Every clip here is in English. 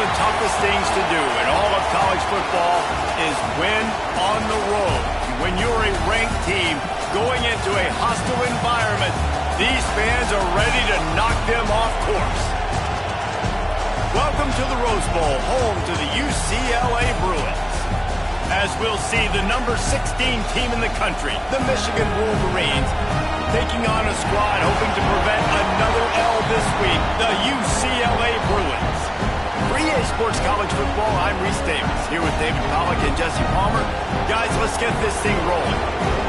the toughest things to do in all of college football is win on the road. When you're a ranked team going into a hostile environment, these fans are ready to knock them off course. Welcome to the Rose Bowl, home to the UCLA Bruins. As we'll see, the number 16 team in the country, the Michigan Wolverines, taking on a squad hoping to prevent another L this week, the UCLA Bruins. For EA Sports College Football, I'm Reese Davis, here with David Pollack and Jesse Palmer. Guys, let's get this thing rolling.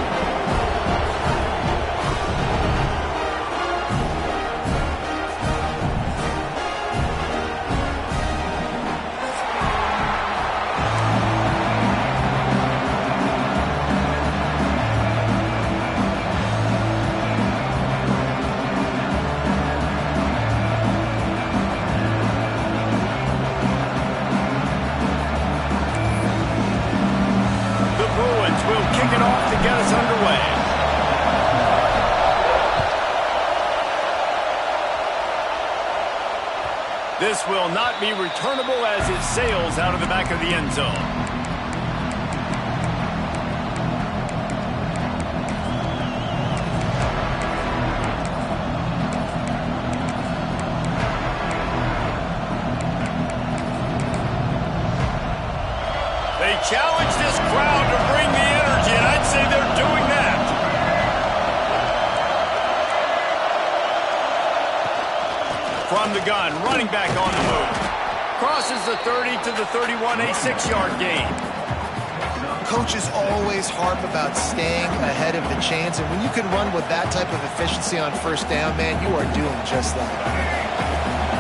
This will not be returnable as it sails out of the back of the end zone. They challenge this crowd to bring the energy, and I'd say they're doing that. From the gun, running back on the move. Crosses the 30 to the 31, a 6-yard gain. Coaches always harp about staying ahead of the chains, and when you can run with that type of efficiency on first down, man, you are doing just that.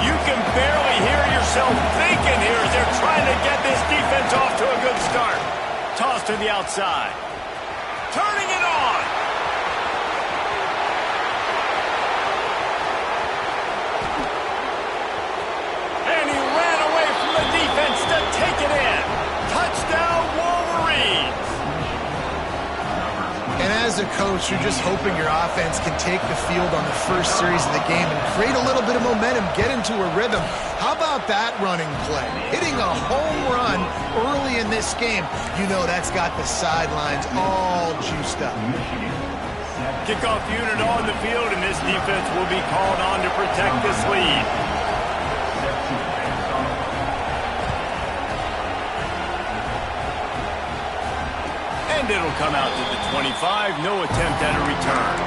You can barely hear yourself thinking here as they're trying to get this defense off to a good start. Toss to the outside. Turning it on. To take it in. Touchdown, Wolverines. And as a coach, you're just hoping your offense can take the field on the first series of the game and create a little bit of momentum, get into a rhythm. How about that running play? Hitting a home run early in this game. You know that's got the sidelines all juiced up. Kickoff unit on the field, and this defense will be called on to protect this lead. And it'll come out to the 25. No attempt at a return.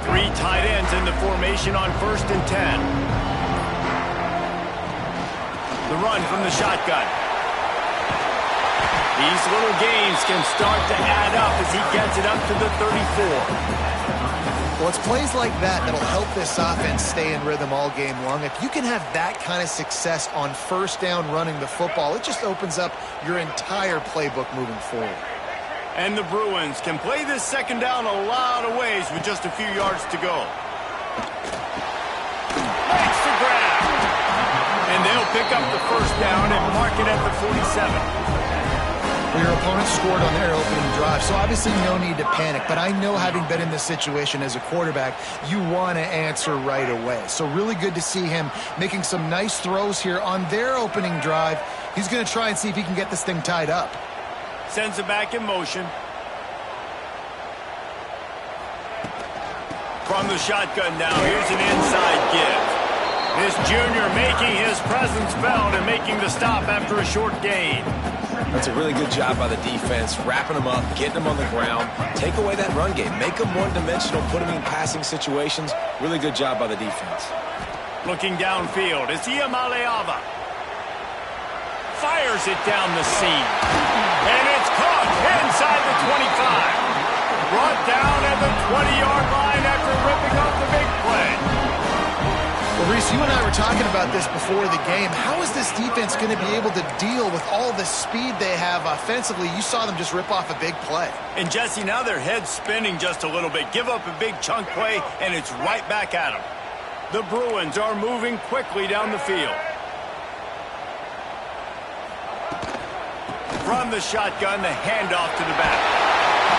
Three tight ends in the formation on 1st and 10. The run from the shotgun. These little gains can start to add up as he gets it up to the 34. Well, it's plays like that that'll help this offense stay in rhythm all game long. If you can have that kind of success on first down running the football, it just opens up your entire playbook moving forward. And the Bruins can play this second down a lot of ways with just a few yards to go. Makes the grab. And they'll pick up the first down and mark it at the 47. Well, your opponent scored on their opening drive, so obviously no need to panic. But I know, having been in this situation as a quarterback, you want to answer right away. So really good to see him making some nice throws here on their opening drive. He's going to try and see if he can get this thing tied up. Sends it back in motion. From the shotgun now, here's an inside give. This junior making his presence felt and making the stop after a short gain. That's a really good job by the defense, wrapping them up, getting them on the ground. Take away that run game. Make them one-dimensional, put them in passing situations. Really good job by the defense. Looking downfield, it's Ncaa26. Fires it down the seam. And it's caught inside the 25. Brought down at the 20-yard line after ripping off the big play. Well, Reese, you and I were talking about this before the game. How is this defense going to be able to deal with all the speed they have offensively? You saw them just rip off a big play. And, Jesse, now their head's spinning just a little bit. Give up a big chunk play, and it's right back at them. The Bruins are moving quickly down the field. From the shotgun, the handoff to the back.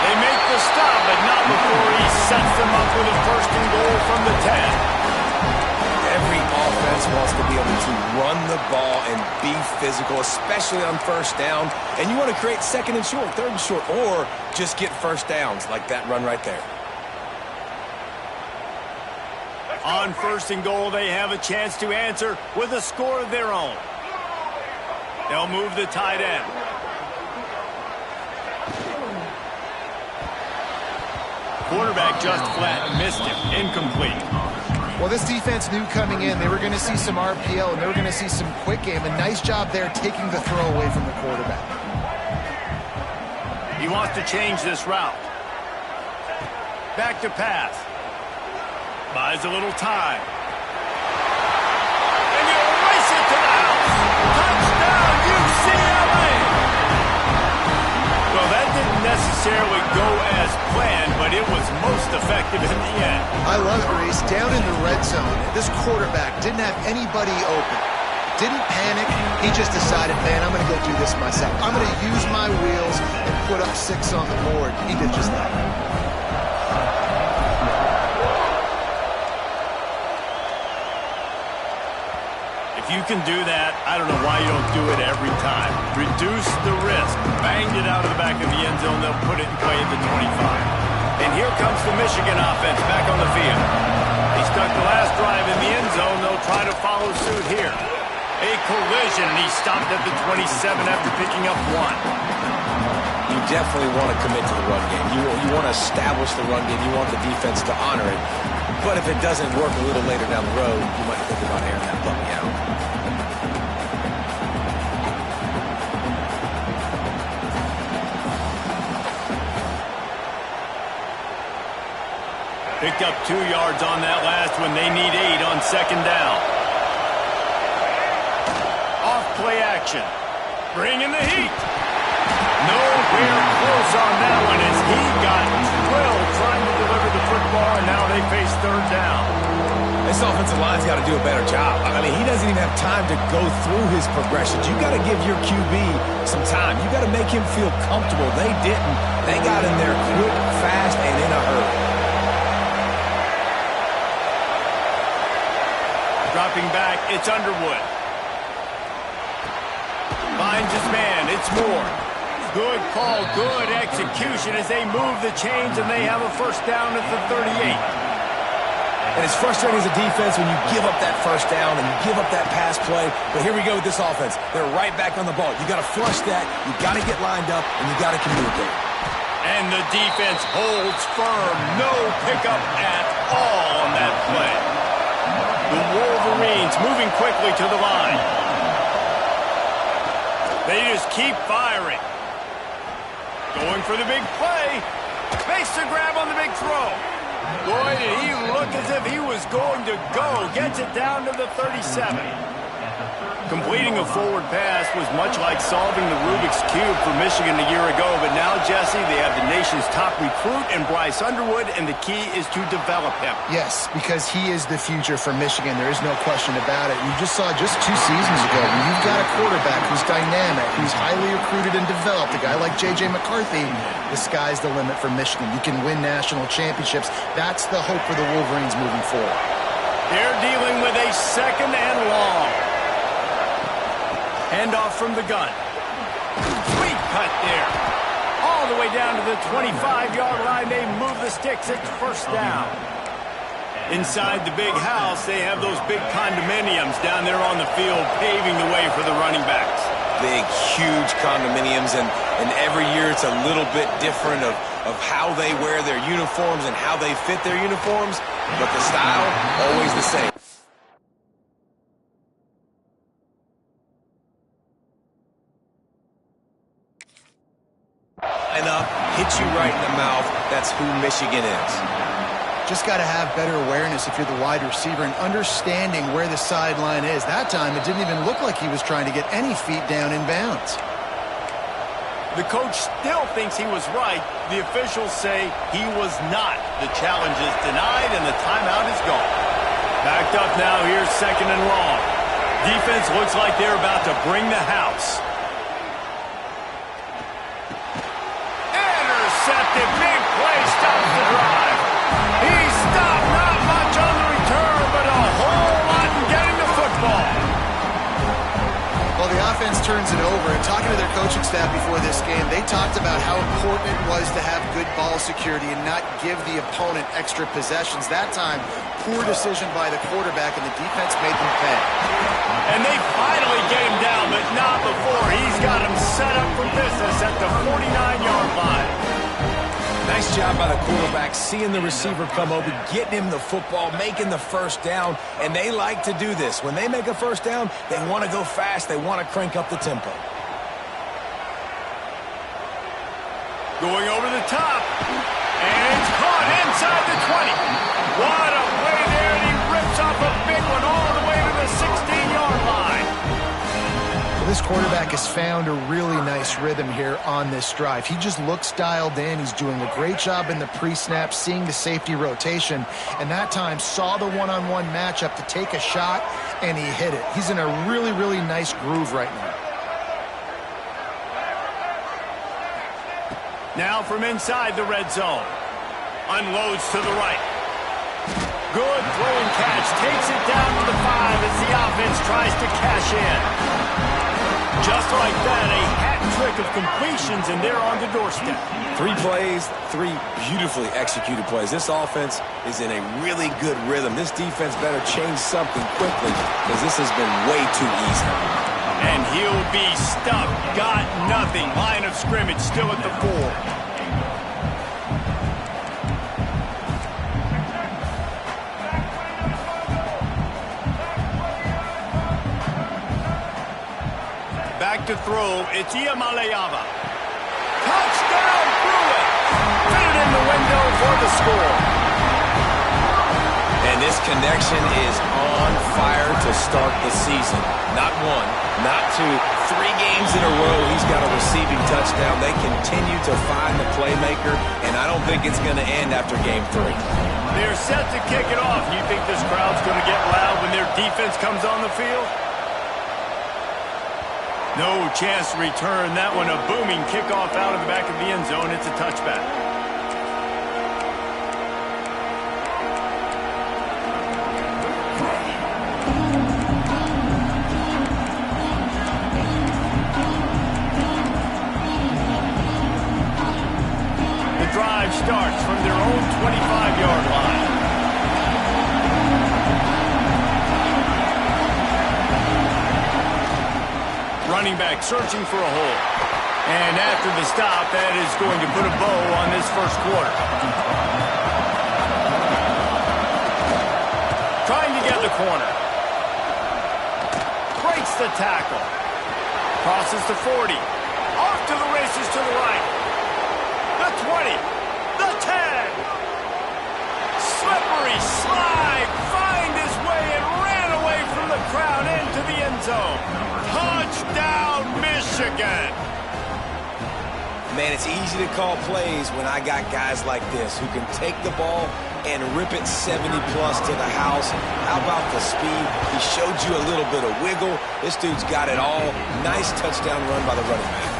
They make the stop, but not before he sets them up with a first and goal from the 10. Every offense wants to be able to run the ball and be physical, especially on first down. And you want to create second and short, third and short, or just get first downs like that run right there. On first and goal, they have a chance to answer with a score of their own. They'll move the tight end. Quarterback just flat missed him. Incomplete. Well, this defense knew coming in they were going to see some RPO and they were going to see some quick game. A nice job there taking the throw away from the quarterback. He wants to change this route. Back to pass. Buys a little time. And he'll race it to the house. Touchdown, UCLA! Well, that didn't necessarily go as planned, but it was most effective in the end. I love it, Reese. Down in the red zone, this quarterback didn't have anybody open. Didn't panic. He just decided, man, I'm going to go do this myself. I'm going to use my wheels and put up 6 on the board. He did just that. If you can do that, I don't know why you don't do it every time. Reduce the risk. Banged it out of the back of the end zone. They'll put it in play at the 25. And here comes the Michigan offense back on the field. He stuck the last drive in the end zone. They'll try to follow suit here. A collision, and he stopped at the 27 after picking up 1. You definitely want to commit to the run game. You want to establish the run game. You want the defense to honor it. But if it doesn't work a little later down the road, you might think about airing that puppy out. Picked up 2 yards on that last one. They need 8 on second down. Off play action. Bringing the heat. Nowhere close on that one as he got drilled trying to deliver the football, and now they face third down. This offensive line's got to do a better job. I mean, he doesn't even have time to go through his progressions. You got to give your QB some time. You got to make him feel comfortable. They didn't. They got in there quick, fast, and in a hurry. Dropping back, it's Underwood. Finds his man, it's Moore. Good call, good execution as they move the chains and they have a first down at the 38. And it's frustrating as a defense when you give up that first down and you give up that pass play. But here we go with this offense. They're right back on the ball. You got to flush that, you got to get lined up, and you got to communicate. And the defense holds firm. No pickup at all on that play. The Wolverines moving quickly to the line. They just keep firing. Going for the big play. Makes the grab on the big throw. Boy, did he look as if he was going to go. Gets it down to the 37. Completing a forward pass was much like solving the Rubik's Cube for Michigan a year ago, but now, Jesse, they have the nation's top recruit in Bryce Underwood, and the key is to develop him. Yes, because he is the future for Michigan. There is no question about it. You just saw just 2 seasons ago when you've got a quarterback who's dynamic, who's highly recruited and developed, a guy like J.J. McCarthy, the sky's the limit for Michigan. You can win national championships. That's the hope for the Wolverines moving forward. They're dealing with a second and long. Handoff from the gun. Sweet cut there. All the way down to the 25-yard line. They move the sticks. It's first down. Inside the big house, they have those big condominiums down there on the field paving the way for the running backs. Big, huge condominiums, and every year it's a little bit different of how they wear their uniforms and how they fit their uniforms, but the style, always the same. Line up, hit you right in the mouth. That's who Michigan is. Just got to have better awareness if you're the wide receiver and understanding where the sideline is. That time, it didn't even look like he was trying to get any feet down in bounds. The coach still thinks he was right. The officials say he was not. The challenge is denied, and the timeout is gone. Back picked up now. Here's 2nd and long. Defense looks like they're about to bring the house. Intercepted. Big play stops the drive. He stopped. Not much on the return, but a whole lot in getting the football. Well, the offense turns it over, and talking to their coaching staff before this game, they talked about how important it was to have good ball security and not give the opponent extra possessions. That time, poor decision by the quarterback, and the defense made them pay. And they finally get him down, but not before. He's got him set up for business at the 49-yard line. Nice job by the quarterback, seeing the receiver come over, getting him the football, making the first down, and they like to do this. When they make a first down, they want to go fast. They want to crank up the tempo. Going over the top, and it's caught inside the 20. What a play there, and he rips off a big one all the way to the 16-yard line. Well, this quarterback has found a really nice rhythm here on this drive. He just looks dialed in. He's doing a great job in the pre-snap, seeing the safety rotation, and that time saw the one-on-one matchup to take a shot, and he hit it. He's in a really, really nice groove right now. Now from inside the red zone. Unloads to the right. Good throw and catch. Takes it down to the 5 as the offense tries to cash in. Just like that, a hat trick of completions, and they're on the doorstep. 3 plays, 3 beautifully executed plays. This offense is in a really good rhythm. This defense better change something quickly because this has been way too easy. And he'll be stuck. Got nothing. Line of scrimmage still at the 4. Back to throw. It's Ncaa26. Touchdown, Bruins! Fit it in the window for the score. And this connection is on fire to start the season. Not 1, not 2, 3 games in a row he's got a receiving touchdown. They continue to find the playmaker, and I don't think it's going to end after game 3. They're set to kick it off. You think this crowd's going to get loud when their defense comes on the field? No chance to return that one. A booming kickoff out of the back of the end zone. It's a touchback. The drive starts from their own 25-yard line. Running back searching for a hole. And after the stop, that is going to put a bow on this first quarter. Trying to get the corner. Breaks the tackle. Crosses the 40. Off to the races to the right. The 20. The 10. Slippery slide. Find his way and ran away from the crowd into the end zone. Touchdown, Michigan! Man, it's easy to call plays when I got guys like this who can take the ball and rip it 70-plus to the house. How about the speed? He showed you a little bit of wiggle. This dude's got it all. Nice touchdown run by the running back.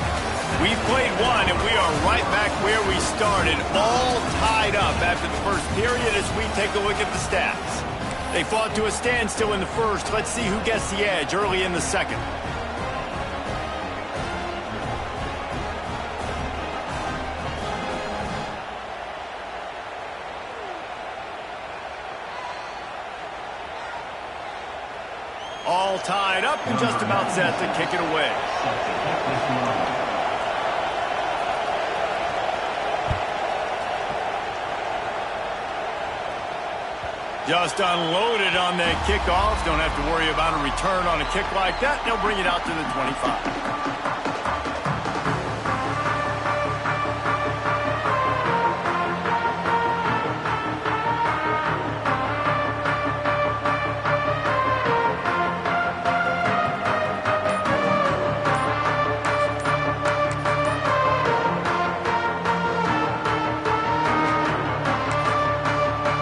We've played one, and we are right back where we started, all tied up after the first period as we take a look at the stats. They fought to a standstill in the first. Let's see who gets the edge early in the second. All tied up and just about set to kick it away. Just unloaded on that kickoff. Don't have to worry about a return on a kick like that. They'll bring it out to the 25.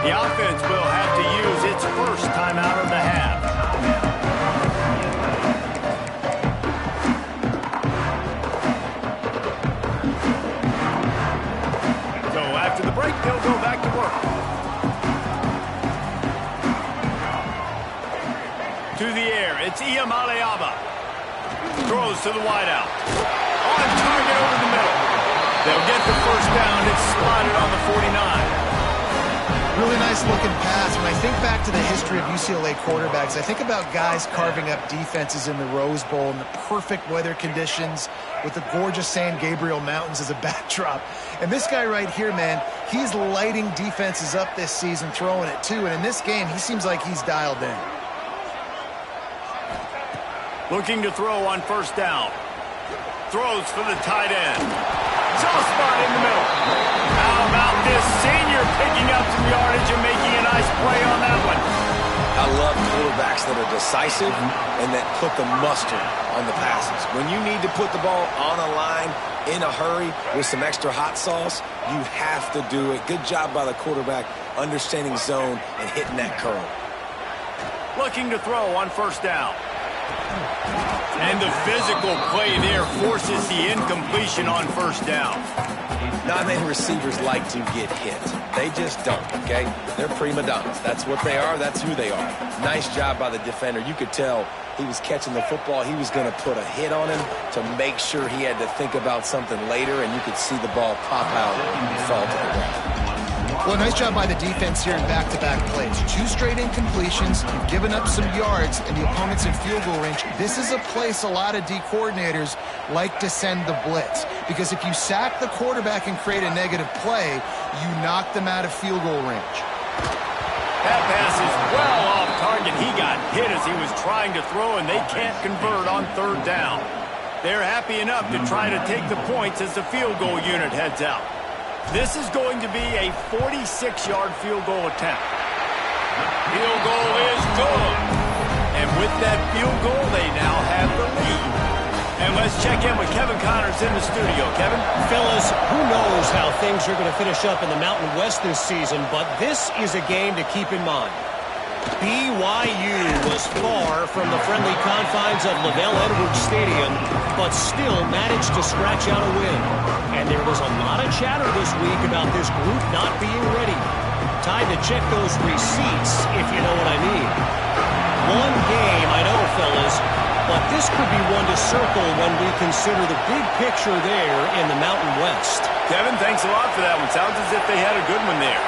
The offense will will have to use its first timeout of the half. So after the break, they'll go back to work. To the air, it's Ncaa26. Throws to the wideout. On target over the middle. They'll get the first down. It's spotted on the 49. Really nice looking pass. When I think back to the history of UCLA quarterbacks, I think about guys carving up defenses in the Rose Bowl in the perfect weather conditions with the gorgeous San Gabriel Mountains as a backdrop. And this guy right here, man, he's lighting defenses up this season, throwing it too. And in this game, he seems like he's dialed in. Looking to throw on first down. Throws for the tight end. Soft spot in the middle. How about this senior picking up some yardage and making a nice play on that one? I love quarterbacks that are decisive and that put the mustard on the passes. When you need to put the ball on a line in a hurry with some extra hot sauce, you have to do it. Good job by the quarterback understanding zone and hitting that curl. Looking to throw on first down. And the physical play there forces the incompletion on first down. Not many receivers like to get hit. They just don't, okay? They're prima donnas. That's what they are. That's who they are. Nice job by the defender. You could tell he was catching the football. He was going to put a hit on him to make sure he had to think about something later, and you could see the ball pop out and fall to the ground. Well, nice job by the defense here in back-to-back plays. 2 straight incompletions. You've given up some yards, and the opponent's in field goal range. This is a place a lot of D coordinators like to send the blitz, because if you sack the quarterback and create a negative play, you knock them out of field goal range. That pass is well off target. He got hit as he was trying to throw, and they can't convert on third down. They're happy enough to try to take the points as the field goal unit heads out. This is going to be a 46-yard field goal attempt. Field goal is good. And with that field goal, they now have the lead. And let's check in with Kevin Connors in the studio. Kevin? Fellas, who knows how things are going to finish up in the Mountain West this season, but this is a game to keep in mind. BYU was far from the friendly confines of LaVell Edwards Stadium, but still managed to scratch out a win. And there was a lot of chatter this week about this group not being ready. Time to check those receipts, if you know what I mean. One game, I know, fellas, but this could be one to circle when we consider the big picture there in the Mountain West. Kevin, thanks a lot for that one. Sounds as if they had a good one there.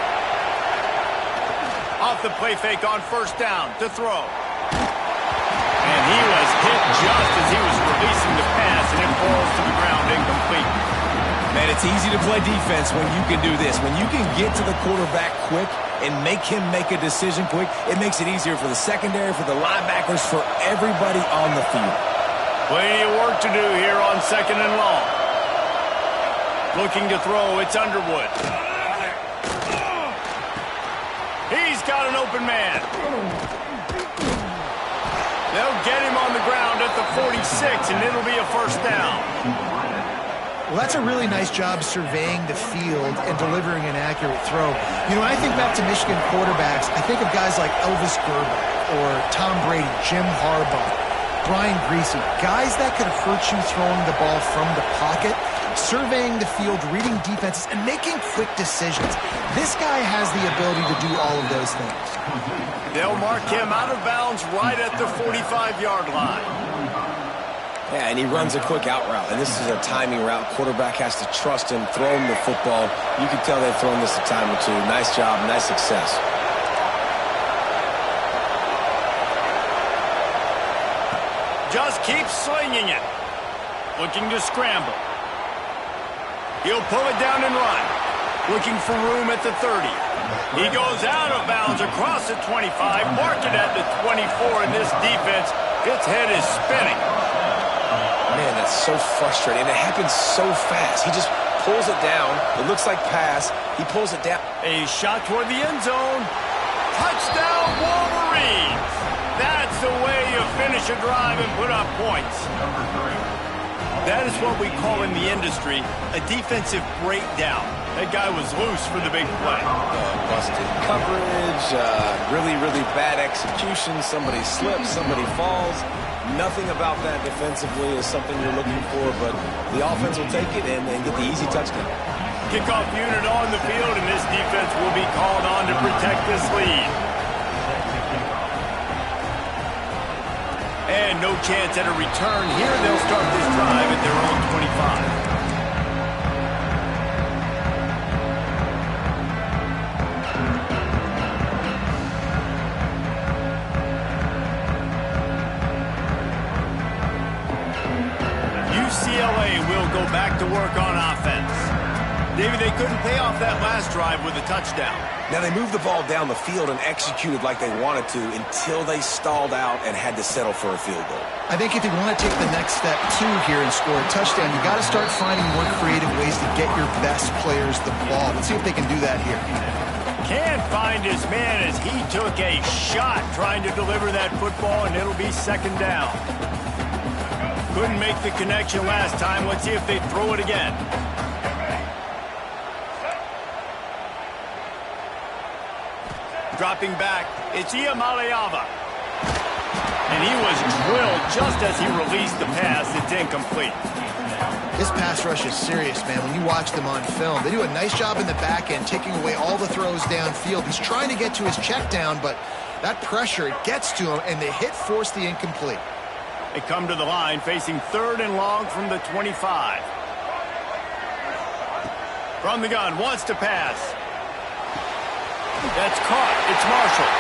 Off the play fake on first down to throw. And he was hit just as he was releasing the pass, and it falls to the ground incomplete. Man, it's easy to play defense when you can do this. When you can get to the quarterback quick and make him make a decision quick, it makes it easier for the secondary, for the linebackers, for everybody on the field. Plenty of work to do here on second and long. Looking to throw, it's Underwood. He's got an open man. They'll get him on the ground at the 46, and it'll be a first down. Well, that's a really nice job surveying the field and delivering an accurate throw. You know, when I think back to Michigan quarterbacks, I think of guys like Elvis Grbac or Tom Brady, Jim Harbaugh, Brian Griese, guys that could hurt you throwing the ball from the pocket, surveying the field, reading defenses, and making quick decisions. This guy has the ability to do all of those things. They'll mark him out of bounds right at the 45-yard line. Yeah, and he runs a quick out route, and this is a timing route. Quarterback has to trust him, throw him the football. You can tell they've thrown this a time or two. Nice job, nice success. Just keep slinging it. Looking to scramble. He'll pull it down and run. Looking for room at the 30. He goes out of bounds across the 25, marked it at the 24, and this defense, its head is spinning. Man, that's so frustrating. It happens so fast. He just pulls it down. It looks like pass. He pulls it down. A shot toward the end zone. Touchdown, Wolverines! That's the way you finish a drive and put up points. That is what we call in the industry a defensive breakdown. That guy was loose for the big play. Busted coverage, really, really bad execution. Somebody slips, somebody falls. Nothing about that defensively is something you're looking for, but the offense will take it and get the easy touchdown. Kickoff unit on the field, and this defense will be called on to protect this lead. And no chance at a return here. They'll start this drive at their own 25. UCLA will go back to work on offense. David, they couldn't pay off that last drive with a touchdown. Now, they moved the ball down the field and executed like they wanted to until they stalled out and had to settle for a field goal. I think if you want to take the next step, too, here and score a touchdown, you got to start finding more creative ways to get your best players the ball. Let's see if they can do that here. Can't find his man as he took a shot trying to deliver that football, and it'll be second down. Couldn't make the connection last time. Let's see if they throw it again. Dropping back, it's Ncaa26. And he was drilled just as he released the pass. It's incomplete. This pass rush is serious, man. When you watch them on film, they do a nice job in the back end, taking away all the throws downfield. He's trying to get to his check down, but that pressure, it gets to him, and the hit forced the incomplete. They come to the line, facing 3rd and long from the 25. From the gun, wants to pass. That's caught. It's Marshall.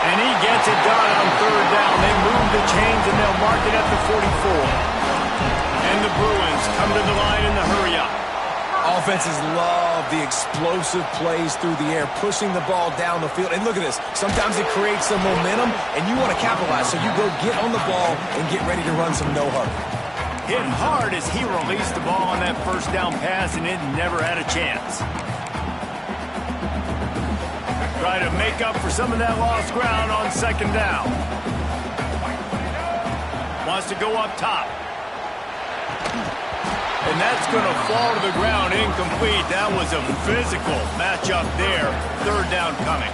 And he gets it done on 3rd down. They move the chains, and they'll mark it at the 44. And the Bruins come to the line in the hurry-up. Offenses love the explosive plays through the air, pushing the ball down the field. And look at this. Sometimes it creates some momentum, and you want to capitalize. So you go get on the ball and get ready to run some no-hurry. Hit hard as he released the ball on that 1st down pass, and it never had a chance. Try to make up for some of that lost ground on 2nd down. Wants to go up top. And that's going to fall to the ground, incomplete. That was a physical matchup there. 3rd down coming.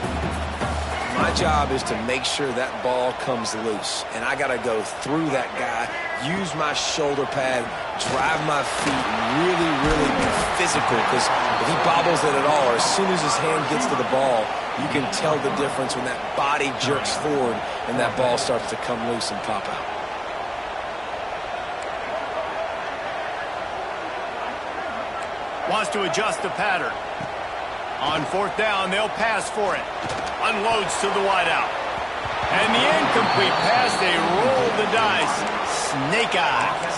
My job is to make sure that ball comes loose. And I got to go through that guy, use my shoulder pad, drive my feet, really, really be physical. Because if he bobbles it at all, or as soon as his hand gets to the ball, you can tell the difference when that body jerks forward and that ball starts to come loose and pop out. Wants to adjust the pattern. On 4th down, they'll pass for it. Unloads to the wideout. And the incomplete pass, they roll the dice. Snake eyes.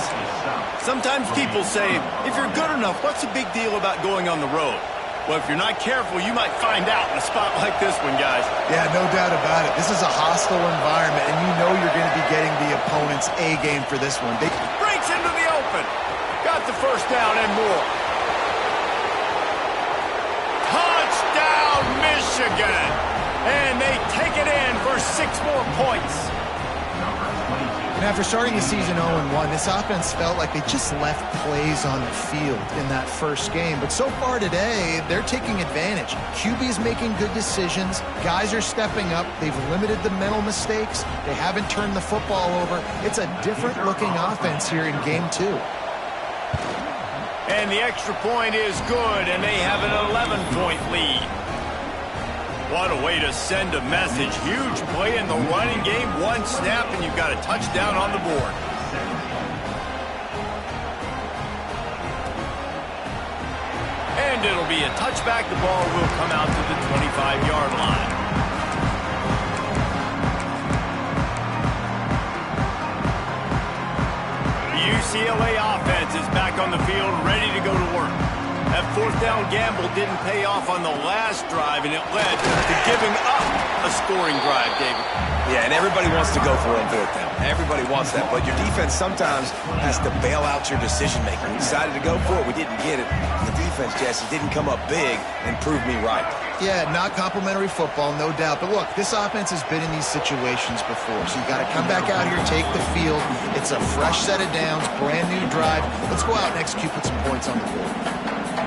Sometimes people say, if you're good enough, what's the big deal about going on the road? Well, if you're not careful, you might find out in a spot like this one, guys. Yeah, no doubt about it. This is a hostile environment, and you know you're going to be getting the opponent's A game for this one. Breaks into the open. Got the 1st down and more. Touchdown, Michigan. And they take it in for 6 more points. And after starting the season 0-1, this offense felt like they just left plays on the field in that first game. But so far today, they're taking advantage. QB's making good decisions. Guys are stepping up. They've limited the mental mistakes. They haven't turned the football over. It's a different-looking offense here in Game 2. And the extra point is good, and they have an 11-point lead. What a way to send a message. Huge play in the running game. 1 snap, and you've got a touchdown on the board. And it'll be a touchback. The ball will come out to the 25-yard line. The UCLA offense is back on the field, ready to go to work. That 4th down gamble didn't pay off on the last drive, and it led to giving up a scoring drive, David. Yeah, and everybody wants to go for it on 4th down. Everybody wants that, but your defense sometimes has to bail out your decision-making. We decided to go for it. We didn't get it. The defense, Jesse, didn't come up big and prove me right. Yeah, not complimentary football, no doubt. But look, this offense has been in these situations before, so you got to come back out here, take the field. It's a fresh set of downs, brand new drive. Let's go out and execute, put some points on the board.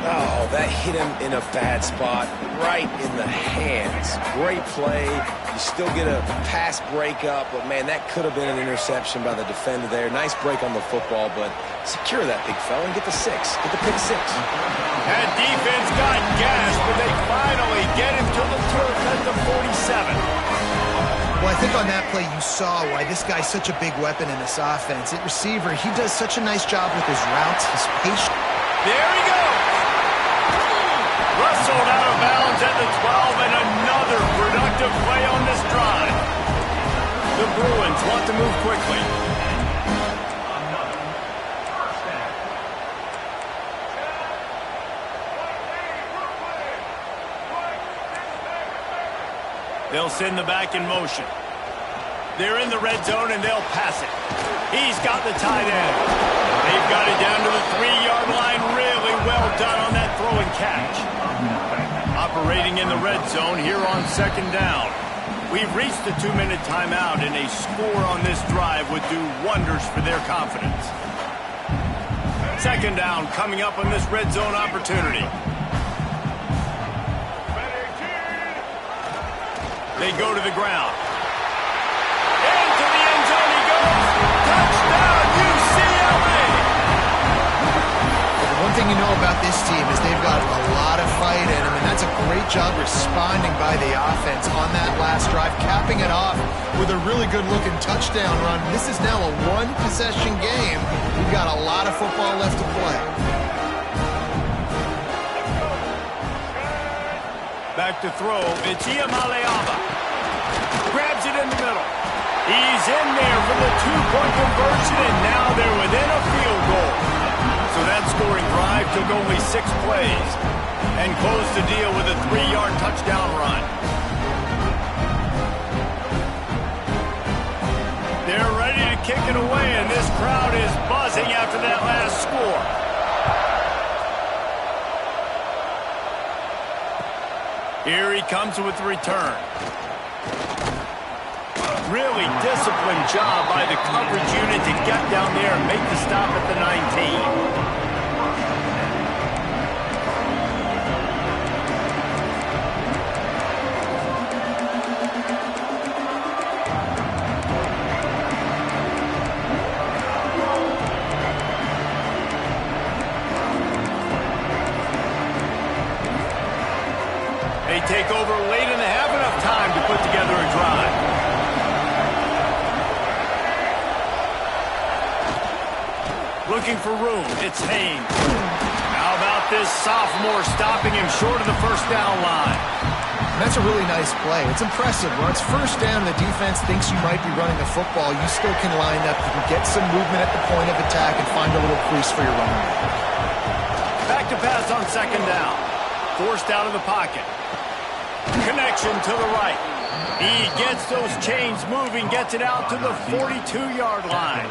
Oh, that hit him in a bad spot, right in the hands. Great play. You still get a pass breakup, but, man, that could have been an interception by the defender there. Nice break on the football, but secure that big fella and get the 6. Get the pick 6. That defense got gashed, but they finally get him to the turf at the 47. Well, I think on that play you saw why this guy's such a big weapon in this offense. At receiver, he does such a nice job with his routes. He's patient. There he goes. Rustled out of bounds at the 12, and another productive play on this drive. The Bruins want to move quickly. They'll send the back in motion. They're in the red zone, and they'll pass it. He's got the tight end. They've got it down to the 3-yard line. Really well done on that throw and catch. Operating in the red zone here on second down. We've reached the 2-minute timeout, and a score on this drive would do wonders for their confidence. Second down coming up on this red zone opportunity. They go to the ground. Into the end zone he goes. Touchdown, UCLA! The one thing you know about this team is they've got a lot of fight in them, and that's a great job responding by the offense on that last drive, capping it off with a really good-looking touchdown run. This is now a one-possession game. We've got a lot of football left to play. Back to throw, it's Ncaa26. Grabs it in the middle. He's in there for the 2-point conversion, and now they're within a field goal. So that scoring drive took only 6 plays and closed the deal with a 3-yard touchdown run. They're ready to kick it away, and this crowd is buzzing after that last score. Here he comes with the return. Really disciplined job by the coverage unit to get down there and make the stop at the 19. They take over late and they have enough time to put together a drive. Looking for room, it's Haynes. How about this sophomore stopping him short of the first down line? That's a really nice play. It's impressive. When it's first down, the defense thinks you might be running the football. You still can line up. You can get some movement at the point of attack and find a little crease for your running back. Back to pass on second down. Forced out of the pocket. Connection to the right. He gets those chains moving, gets it out to the 42-yard line.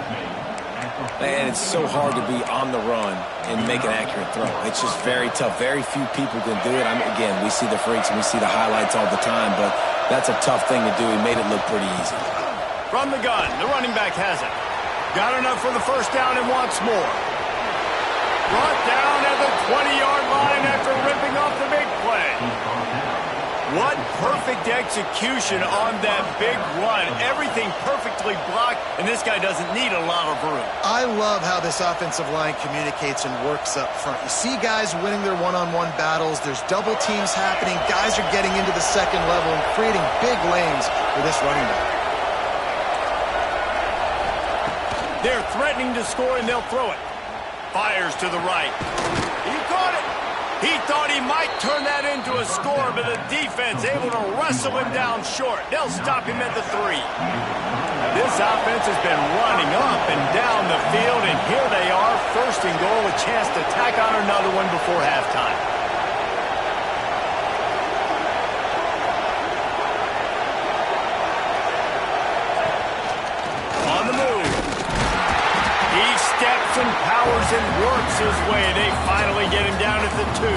Man, it's so hard to be on the run and make an accurate throw. It's just very tough. Very few people can do it. I mean, again, we see the freaks and we see the highlights all the time, but that's a tough thing to do. He made it look pretty easy. From the gun, the running back has it. Got enough for the first down and wants more. Brought down at the 20-yard line after ripping off the big play. What perfect execution on that big run. Everything perfectly blocked, and this guy doesn't need a lot of room. I love how this offensive line communicates and works up front. You see guys winning their one-on-one battles. There's double teams happening. Guys are getting into the second level and creating big lanes for this running back. They're threatening to score, and they'll throw it. Fires to the right. He caught it. He thought he might turn that into a score, but the defense able to wrestle him down short. They'll stop him at the 3. This offense has been running up and down the field, and here they are, first and goal, a chance to tack on another one before halftime. On the move. He steps and powers and works his way. They finally get him down at the 2.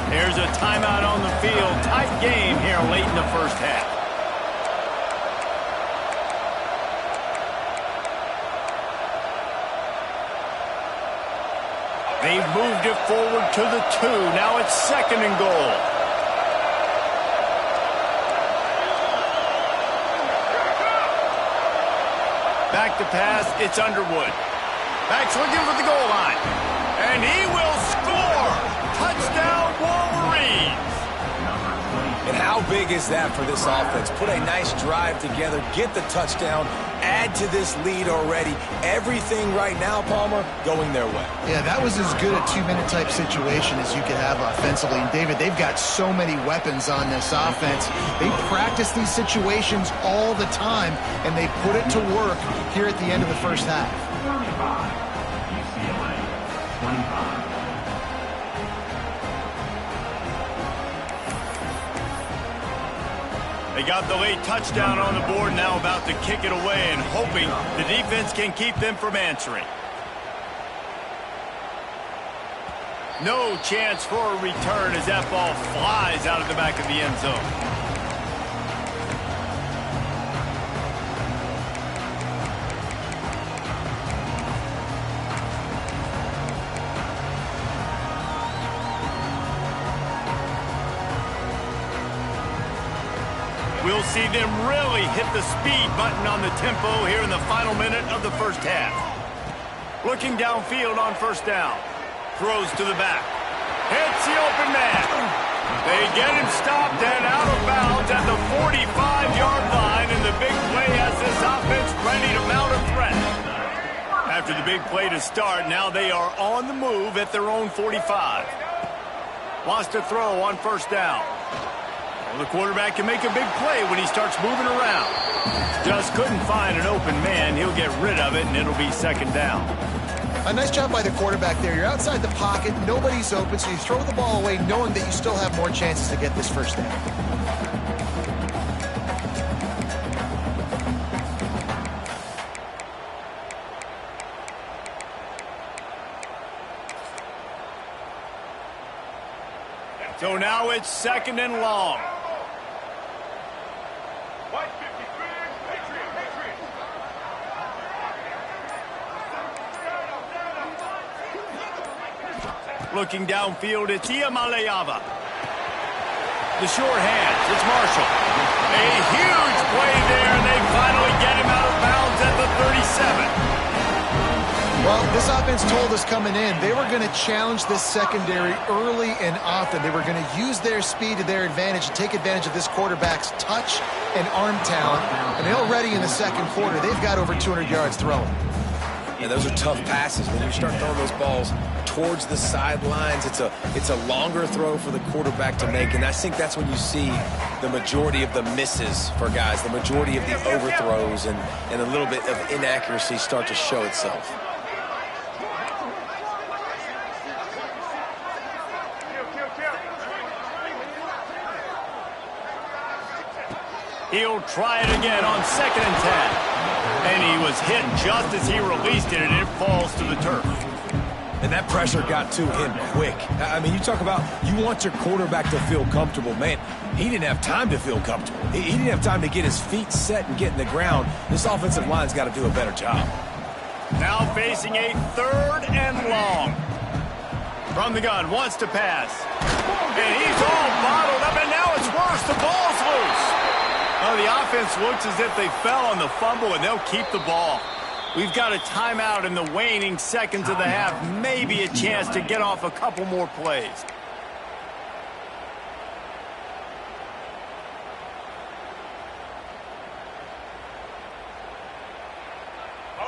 There's a timeout on the field. Tight game here late in the first half. They've moved it forward to the 2. Now it's 2nd and goal. Back to pass, it's Underwood. Back's looking for the goal line. And he will score! Touchdown, Wolverines! And how big is that for this offense? Put a nice drive together, get the touchdown, add to this lead already. Everything right now, Palmer, going their way. Yeah, that was as good a 2-minute type situation as you could have offensively. And David, they've got so many weapons on this offense. They practice these situations all the time, and they put it to work here at the end of the first half. They got the late touchdown on the board, now about to kick it away and hoping the defense can keep them from answering. No chance for a return as that ball flies out of the back of the end zone. We'll see them really hit the speed button on the tempo here in the final minute of the first half. Looking downfield on first down. Throws to the back. Hits the open man. They get him stopped and out of bounds at the 45-yard line, and the big play has this offense ready to mount a threat. After the big play to start, now they are on the move at their own 45. Wants to throw on first down. The quarterback can make a big play when he starts moving around. Just couldn't find an open man. He'll get rid of it, and it'll be 2nd down. A nice job by the quarterback there. You're outside the pocket, nobody's open, so you throw the ball away knowing that you still have more chances to get this first down. So now it's 2nd and long. Looking downfield, it's Ncaa26. The short hands, it's Marshall. A huge play there, and they finally get him out of bounds at the 37. Well, this offense told us coming in they were going to challenge this secondary early and often. They were going to use their speed to their advantage and take advantage of this quarterback's touch and arm talent. And already in the second quarter, they've got over 200 yards throwing. Yeah, those are tough passes. When you start throwing those balls towards the sidelines, it's a longer throw for the quarterback to make, and I think that's when you see the majority of the misses for guys, the majority of the overthrows and a little bit of inaccuracy start to show itself. He'll try it again on 2nd and 10. And he was hit just as he released it, and it falls to the turf. And that pressure got to him quick. I mean, you talk about you want your quarterback to feel comfortable. Man, he didn't have time to feel comfortable. He didn't have time to get his feet set and get in the ground. This offensive line's got to do a better job. Now facing a 3rd and long. From the gun, wants to pass. And he's all bottled up, and now it's worse. The ball's loose. Oh, the offense looks as if they fell on the fumble, and they'll keep the ball. We've got a timeout in the waning seconds of the half. Maybe a chance to get off a couple more plays.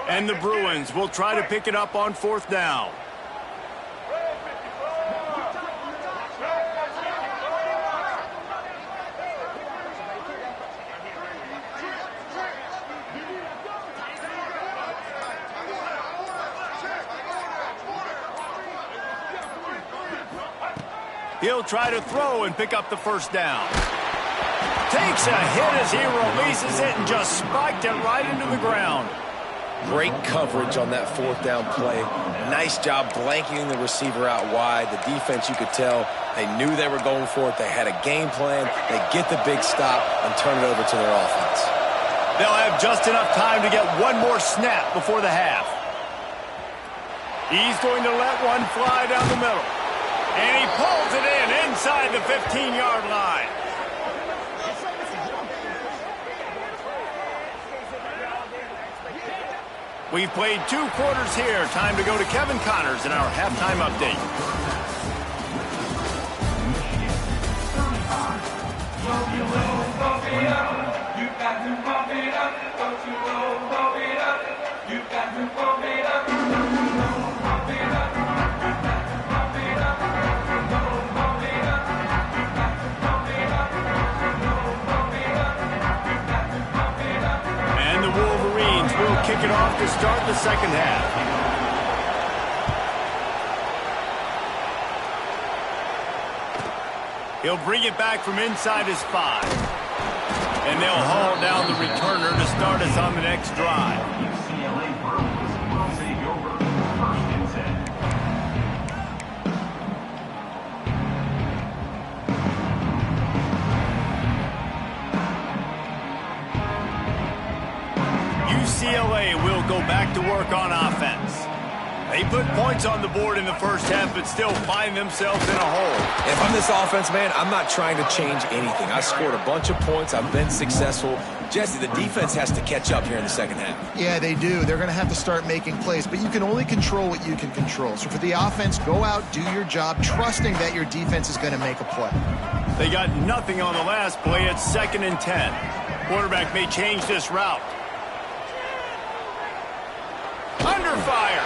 And the Bruins will try to pick it up on 4th down. He'll try to throw and pick up the first down. Takes a hit as he releases it and just spiked it right into the ground. Great coverage on that 4th down play. Nice job blanketing the receiver out wide. The defense, you could tell, they knew they were going for it. They had a game plan. They get the big stop and turn it over to their offense. They'll have just enough time to get one more snap before the half. He's going to let one fly down the middle. And he pulls it in inside the 15-yard line. We've played 2 quarters here. Time to go to Kevin Connors in our halftime update. And the Wolverines will kick it off to start the second half. He'll bring it back from inside his 5. And they'll haul down the returner to start us on the next drive. UCLA will go back to work on offense. They put points on the board in the first half, but still find themselves in a hole. If I'm this offense, man, I'm not trying to change anything. I scored a bunch of points. I've been successful. Jesse, the defense has to catch up here in the second half. Yeah, they do. They're going to have to start making plays, but you can only control what you can control. So for the offense, go out, do your job, trusting that your defense is going to make a play. They got nothing on the last play. It's 2nd and 10. Quarterback may change this route. Under fire.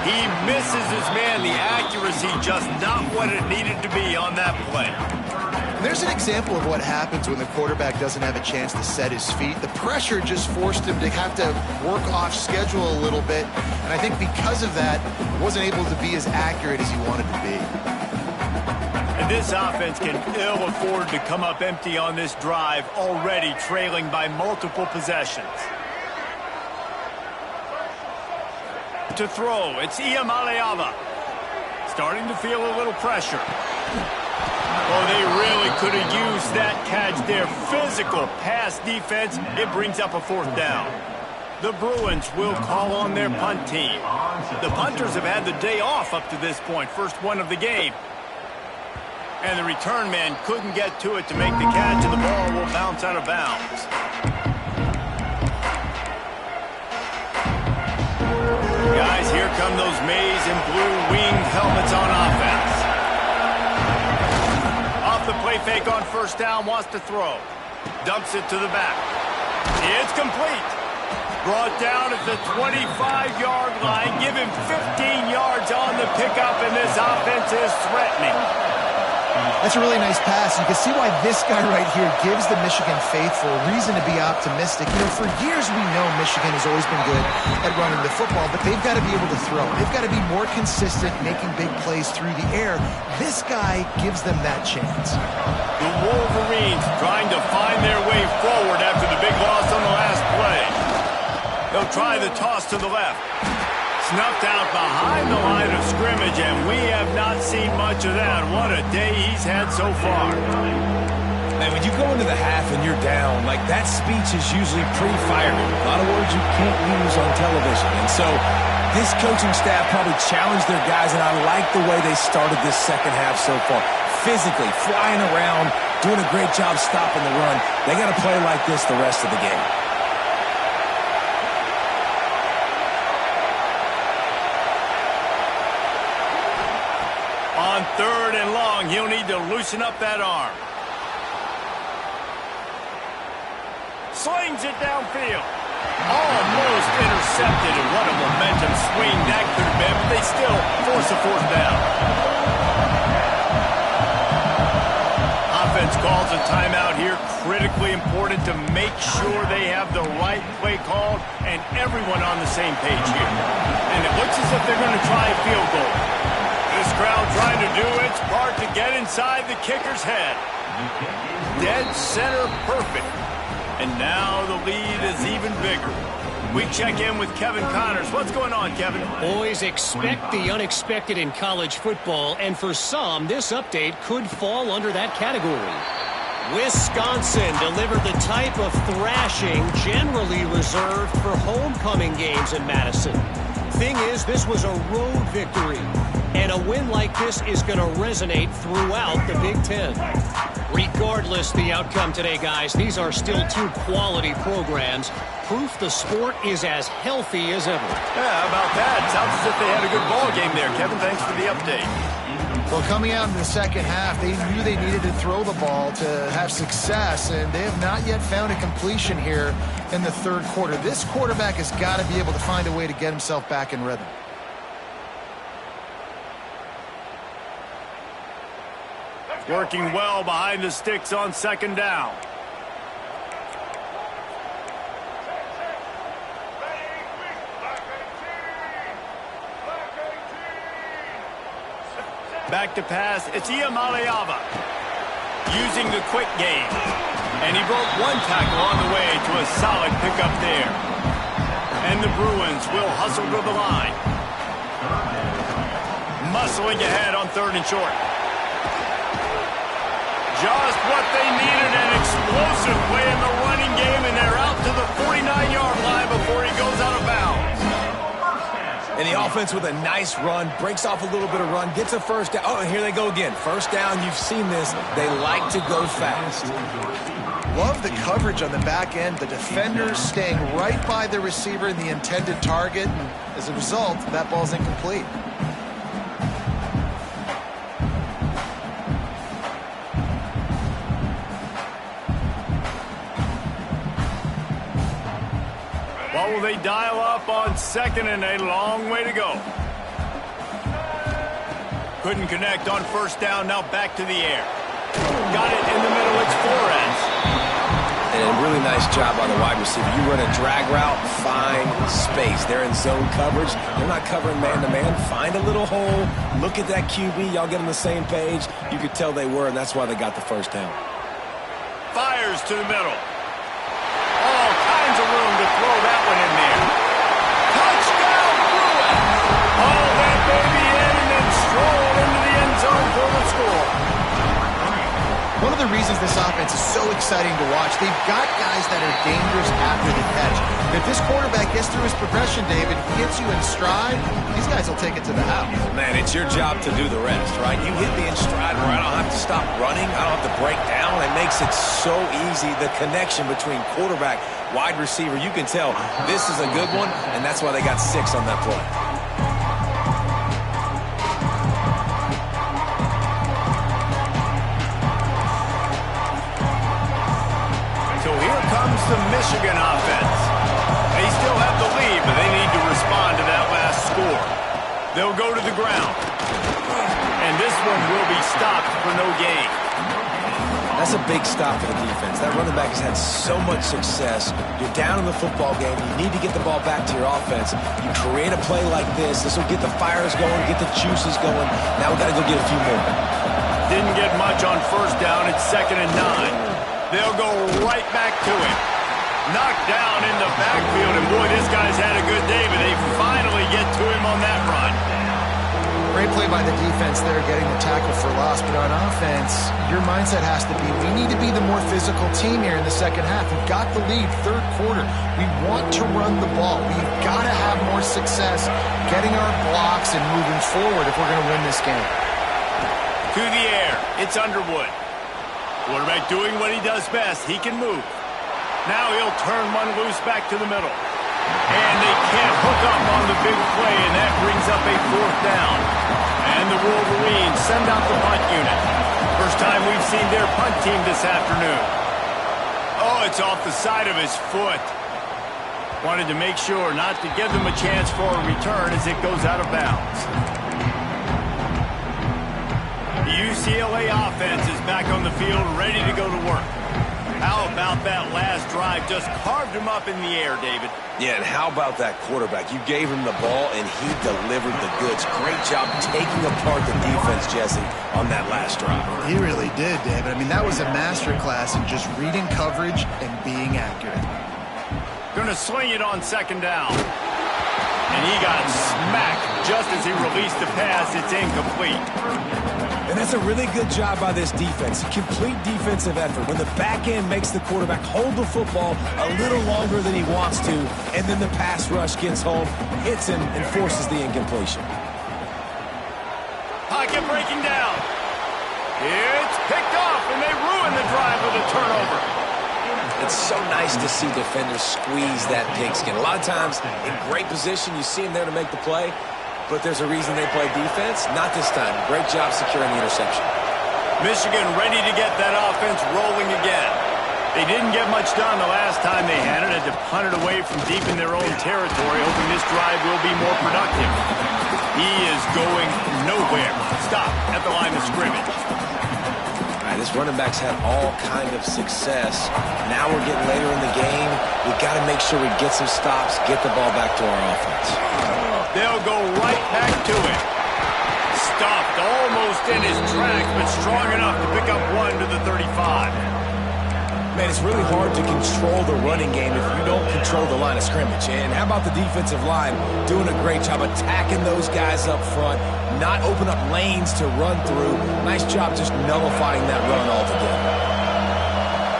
He misses his man. The accuracy just not what it needed to be on that play. There's an example of what happens when the quarterback doesn't have a chance to set his feet. The pressure just forced him to have to work off schedule a little bit. And I think because of that, wasn't able to be as accurate as he wanted to be. And this offense can ill afford to come up empty on this drive, already trailing by multiple possessions. To throw, it's Ncaa26. Starting to feel a little pressure. Oh, they really could have used that catch there. Physical pass defense. It brings up a 4th down. The Bruins will call on their punt team. The punters have had the day off up to this point. First one of the game. And the return man couldn't get to it to make the catch, and the ball will bounce out of bounds. Guys, here come those maize and blue winged helmets on offense. Off the play fake on 1st down, wants to throw. Dumps it to the back. It's complete. Brought down at the 25-yard line. Give him 15 yards on the pickup, and this offense is threatening. That's a really nice pass. You can see why this guy right here gives the Michigan faithful reason to be optimistic. You know, for years we know Michigan has always been good at running the football, but they've got to be able to throw. They've got to be more consistent, making big plays through the air. This guy gives them that chance. The Wolverines trying to find their way forward after the big loss on the last play. They'll try the toss to the left. Snuffed out behind the line of scrimmage, and we have not seen much of that. What a day he's had so far. Man, when you go into the half and you're down, like that speech is usually pretty fiery. A lot of words you can't use on television. And so this coaching staff probably challenged their guys, and I like the way they started this second half so far. Physically, flying around, doing a great job stopping the run. They got to play like this the rest of the game. On 3rd and long, he'll need to loosen up that arm. Slings it downfield. Almost intercepted, and what a momentum swing that could have been, but they still force a 4th down. Offense calls a timeout here. Critically important to make sure they have the right play called and everyone on the same page here. And it looks as if they're going to try a field goal. This crowd trying to do its part to get inside the kicker's head. Dead center perfect. And now the lead is even bigger. We check in with Kevin Connors. What's going on, Kevin? Boys, expect the unexpected in college football, and for some, this update could fall under that category. Wisconsin delivered the type of thrashing generally reserved for homecoming games in Madison. Thing is, this was a road victory, and a win like this is going to resonate throughout the Big Ten. Regardless the outcome today, guys, these are still two quality programs. Proof the sport is as healthy as ever. Yeah, how about that? Sounds as if they had a good ball game there. Kevin, thanks for the update. Well, coming out in the second half, they knew they needed to throw the ball to have success, and they have not yet found a completion here in the third quarter. This quarterback has got to be able to find a way to get himself back in rhythm. Working well behind the sticks on second down. Back to pass, it's Ncaa26 using the quick game. And he broke one tackle on the way to a solid pickup there. And the Bruins will hustle to the line. Muscling ahead on third and short. Just what they needed, an explosive play in the running game, and they're out to the 49-yard line before he goes out of bounds. And the offense with a nice run, breaks off a little bit of run, gets a first down. Oh, and here they go again. First down, you've seen this. They like to go fast. Love the coverage on the back end. The defenders staying right by the receiver and the intended target. And as a result, that ball's incomplete. What will they dial up on second and a long way to go? Couldn't connect on first down, now back to the air. Got it in the middle, it's Flores. And a really nice job by the wide receiver. You run a drag route, find space. They're in zone coverage. They're not covering man-to-man. Find a little hole. Look at that QB. Y'all get on the same page. You could tell they were, and that's why they got the first down. Fires to the middle. All kinds of room to throw that one in there. Touchdown, Bruins! Haul that baby in and then stroll into the end zone for the score. One of the reasons this offense is so exciting to watch, they've got guys that are dangerous after the catch. If this quarterback gets through his progression, David, he gets you in stride, these guys will take it to the house. Man, it's your job to do the rest, right? You hit me in stride where I don't have to stop running. I don't have to break down. It makes it so easy. The connection between quarterback, wide receiver, you can tell this is a good one, and that's why they got 6 on that play. The Michigan offense. They still have the lead, but they need to respond to that last score. They'll go to the ground. And this one will be stopped for no gain. That's a big stop for the defense. That running back has had so much success. You're down in the football game. You need to get the ball back to your offense. You create a play like this. This will get the fires going, get the juices going. Now we've got to go get a few more. Didn't get much on first down. It's 2nd and 9. They'll go right back to him. Knocked down in the backfield, and boy, this guy's had a good day, but they finally get to him on that run. Great play by the defense there, getting the tackle for loss. But on offense, your mindset has to be, we need to be the more physical team here in the second half. We've got the lead, third quarter. We want to run the ball. We've got to have more success getting our blocks and moving forward if we're going to win this game. To the air, it's Underwood. Quarterback doing what he does best. He can move. Now he'll turn one loose back to the middle. And they can't hook up on the big play, and that brings up a 4th down. And the Wolverines send out the punt unit. First time we've seen their punt team this afternoon. Oh, it's off the side of his foot. Wanted to make sure not to give them a chance for a return as it goes out of bounds. The UCLA offense is back on the field, ready to go to work. How about that last drive? Just carved him up in the air, David. Yeah, and how about that quarterback? You gave him the ball, and he delivered the goods. Great job taking apart the defense, Jesse, on that last drive. He really did, David. I mean, that was a masterclass in just reading coverage and being accurate. Going to swing it on 2nd down. And he got smacked just as he released the pass. It's incomplete. And And that's a really good job by this defense. Complete defensive effort. When the back end makes the quarterback hold the football a little longer than he wants to, and then the pass rush gets home, hits him, and forces the incompletion. Pocket breaking down. It's picked off, and they ruin the drive with a turnover. It's so nice to see defenders squeeze that pigskin. A lot of times, in great position, you see them there to make the play, but there's a reason they play defense. Not this time. Great job securing the interception. Michigan ready to get that offense rolling again. They didn't get much done the last time they had it. Had to punt it away from deep in their own territory, hoping this drive will be more productive. He is going nowhere. Stop at the line of scrimmage. All right, this running back's had all kind of success. Now we're getting later in the game. We've got to make sure we get some stops, get the ball back to our offense. They'll go right back to it. Stopped almost in his tracks, but strong enough to pick up one to the 35. Man, it's really hard to control the running game if you don't control the line of scrimmage. And how about the defensive line doing a great job attacking those guys up front, not open up lanes to run through. Nice job just nullifying that run altogether.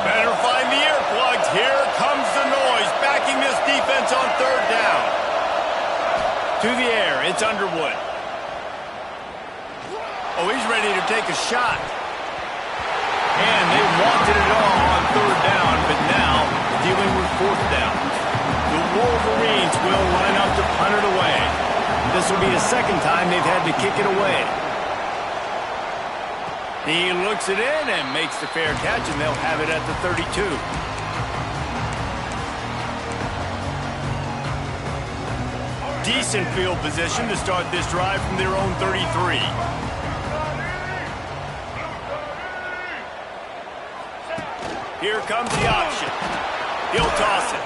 Better find the earplugs. Here comes the noise, backing this defense on third down. To the air, it's Underwood. Oh, he's ready to take a shot. And they wanted it all on third down, but now dealing with fourth down. The Wolverines will line up to punt it away. This will be the second time they've had to kick it away. He looks it in and makes the fair catch, and they'll have it at the 32. Decent field position to start this drive from their own 33. Here comes the option. He'll toss it.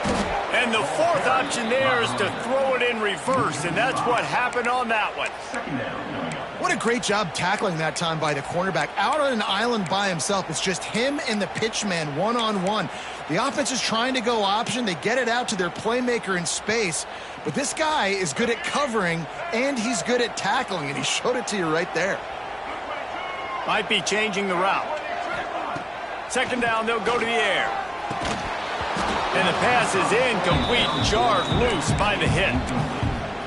And the fourth option there is to throw it in reverse, and that's what happened on that one. What a great job tackling that time by the cornerback. Out on an island by himself. It's just him and the pitchman one-on-one. The offense is trying to go option. They get it out to their playmaker in space. But this guy is good at covering, and he's good at tackling, and he showed it to you right there. Might be changing the route. Second down, they'll go to the air. And the pass is incomplete, jarred loose by the hit.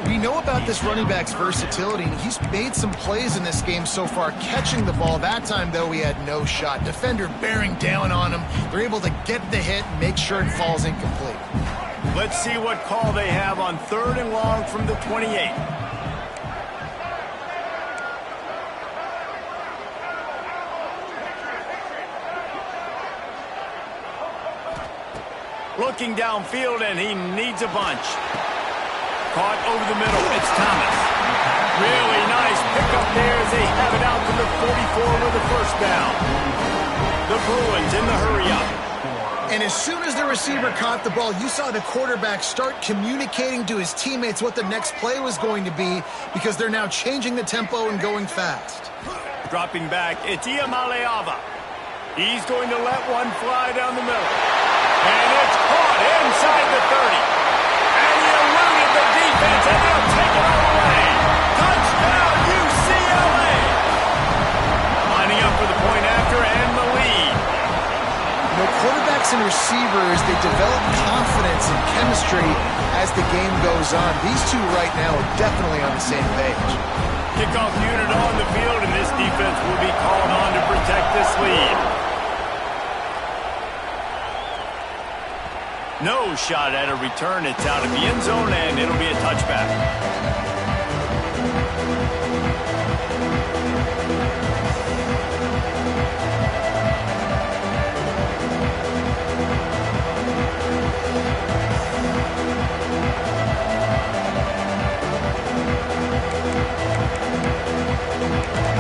We know about this running back's versatility, and he's made some plays in this game so far, catching the ball. That time, though, he had no shot. Defender bearing down on him. They're able to get the hit and make sure it falls incomplete. Let's see what call they have on third and long from the 28. Looking downfield, and he needs a bunch. Caught over the middle. It's Thomas. Really nice pickup there as they have it out to the 44 with the first down. The Bruins in the hurry-up. And as soon as the receiver caught the ball, you saw the quarterback start communicating to his teammates what the next play was going to be, because they're now changing the tempo and going fast. Dropping back, it's Ncaa26. He's going to let one fly down the middle. And it's caught inside the 30. And he eluded the defense, and they'll take it all away. Touchdown, UCLA! Lining up for the point after and the lead. You know, quarterbacks and receivers, they develop confidence and chemistry as the game goes on. These two right now are definitely on the same page. Kickoff unit on the field, and this defense will be called on to protect this lead. No shot at a return. It's out of the end zone, and it'll be a touchback.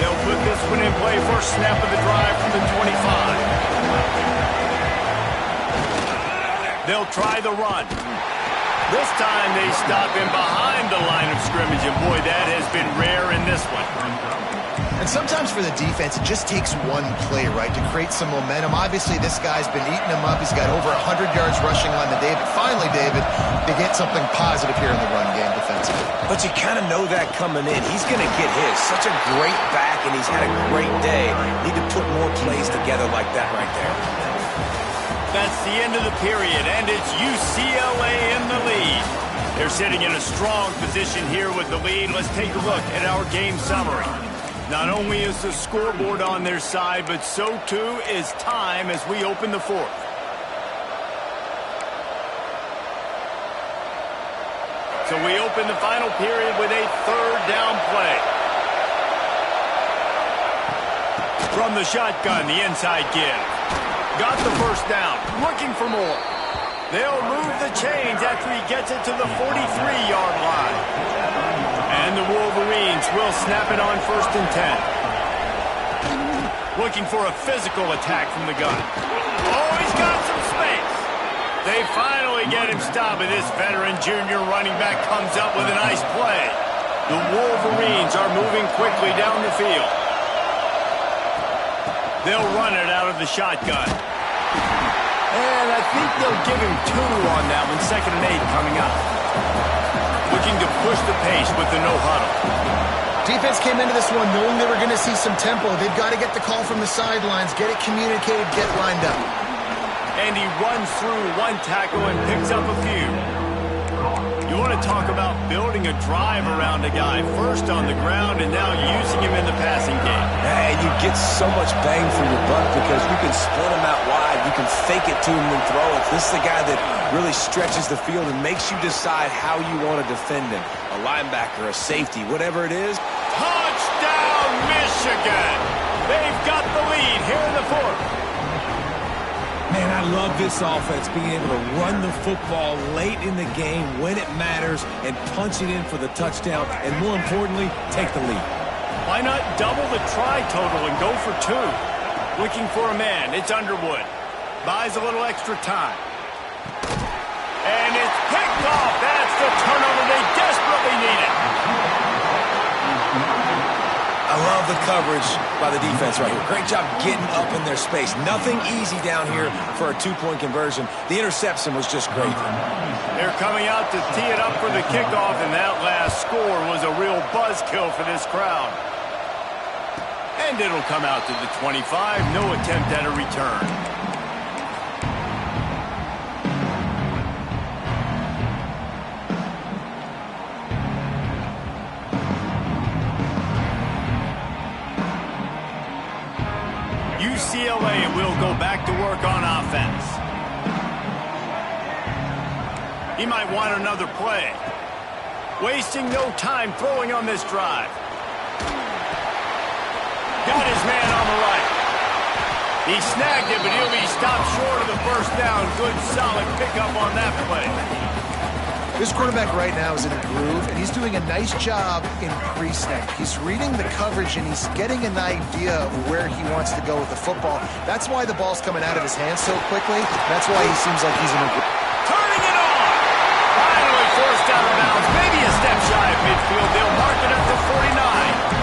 They'll put this one in play. First snap of the drive from the 25. They'll try the run. This time they stop him behind the line of scrimmage, and boy, that has been rare in this one. And sometimes for the defense, it just takes one play, right, to create some momentum. Obviously, this guy's been eating him up. He's got over 100 yards yards rushing line to David. Finally, David, they get something positive here in the run game defensively. But you kind of know that coming in. He's going to get his. Such a great back, and he's had a great day. Need to put more plays together like that right there. That's the end of the period, and it's UCLA in the lead. They're sitting in a strong position here with the lead. Let's take a look at our game summary. Not only is the scoreboard on their side, but so too is time as we open the fourth. So we open the final period with a third down play. From the shotgun, the inside give. Got the first down, looking for more. They'll move the chains after he gets it to the 43-yard line. And the Wolverines will snap it on 1st and 10. Looking for a physical attack from the gun. Oh, he's got some space. They finally get him stopped, and this veteran junior running back comes up with a nice play. The Wolverines are moving quickly down the field. They'll run it out of the shotgun. And I think they'll give him 2 on that one. 2nd and 8 coming up. Looking to push the pace with the no-huddle. Defense came into this one knowing they were going to see some tempo. They've got to get the call from the sidelines, get it communicated, get lined up. And he runs through one tackle and picks up a few. You want to talk about building a drive around a guy. First on the ground and now using him in the passing game. And you get so much bang for your buck because you can split him out wide. You can fake it to him and throw it. This is the guy that really stretches the field and makes you decide how you want to defend him. A linebacker, a safety, whatever it is. Touchdown, Michigan! They've got the lead here in the fourth. Man, I love this offense, being able to run the football late in the game when it matters and punch it in for the touchdown, and more importantly, take the lead. Why not double the try total and go for 2? Looking for a man. It's Underwood. Buys a little extra time. And it's picked off. That's the turnover they desperately needed. I love the coverage by the defense right here. Great job getting up in their space. Nothing easy down here for a 2-point conversion. The interception was just great. They're coming out to tee it up for the kickoff, and that last score was a real buzzkill for this crowd. And it'll come out to the 25. No attempt at a return. UCLA will go back to work on offense. He might want another play. Wasting no time throwing on this drive. Got his man on the right. He snagged it, but he'll be stopped short of the first down. Good, solid pickup on that play. This quarterback right now is in a groove, and he's doing a nice job in pre-snap. He's reading the coverage, and he's getting an idea of where he wants to go with the football. That's why the ball's coming out of his hands so quickly. That's why he seems like he's in a groove. Turning it on! Finally forced out of bounds. Maybe a step shy of midfield. They'll mark it up to 49.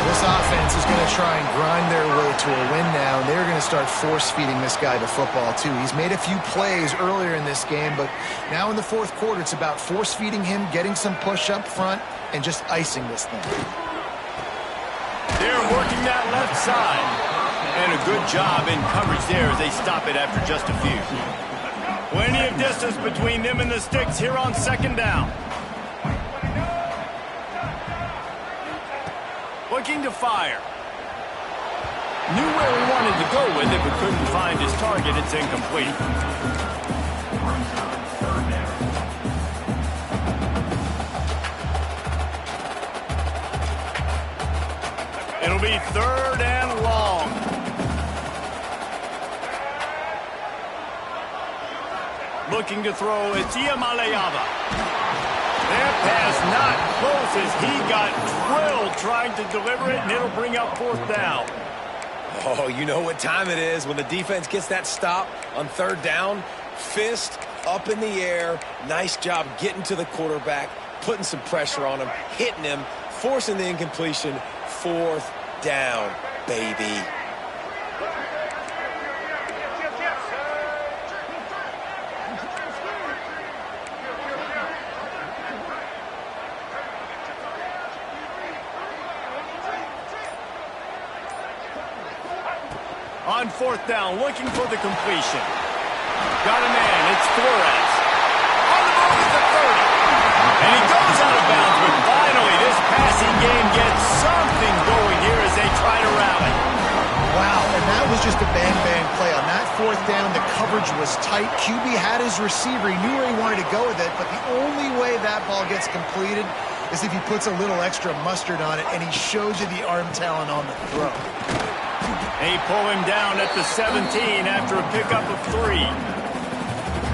This offense is going to try and grind their way to a win now, and they're going to start force-feeding this guy the football, too. He's made a few plays earlier in this game, but now in the fourth quarter, it's about force-feeding him, getting some push up front, and just icing this thing. They're working that left side. And a good job in coverage there as they stop it after just a few. Plenty of distance between them and the sticks here on 2nd down. Looking to fire. Knew where he wanted to go with it, but couldn't find his target. It's incomplete. It'll be 3rd and long. Looking to throw. It's Ncaa26. That pass not close as he got drilled trying to deliver it, and it'll bring up 4th down. Oh, you know what time it is when the defense gets that stop on 3rd down. Fist up in the air. Nice job getting to the quarterback, putting some pressure on him, hitting him, forcing the incompletion. 4th down, baby. on fourth down, looking for the completion. Got a man, it's Flores. On the move at the 30. And he goes out of bounds, but finally this passing game gets something going here as they try to rally. Wow, and that was just a bang-bang play. On that fourth down, the coverage was tight. QB had his receiver. He knew where he wanted to go with it, but the only way that ball gets completed is if he puts a little extra mustard on it, and he shows you the arm talent on the throw. They pull him down at the 17 after a pickup of 3.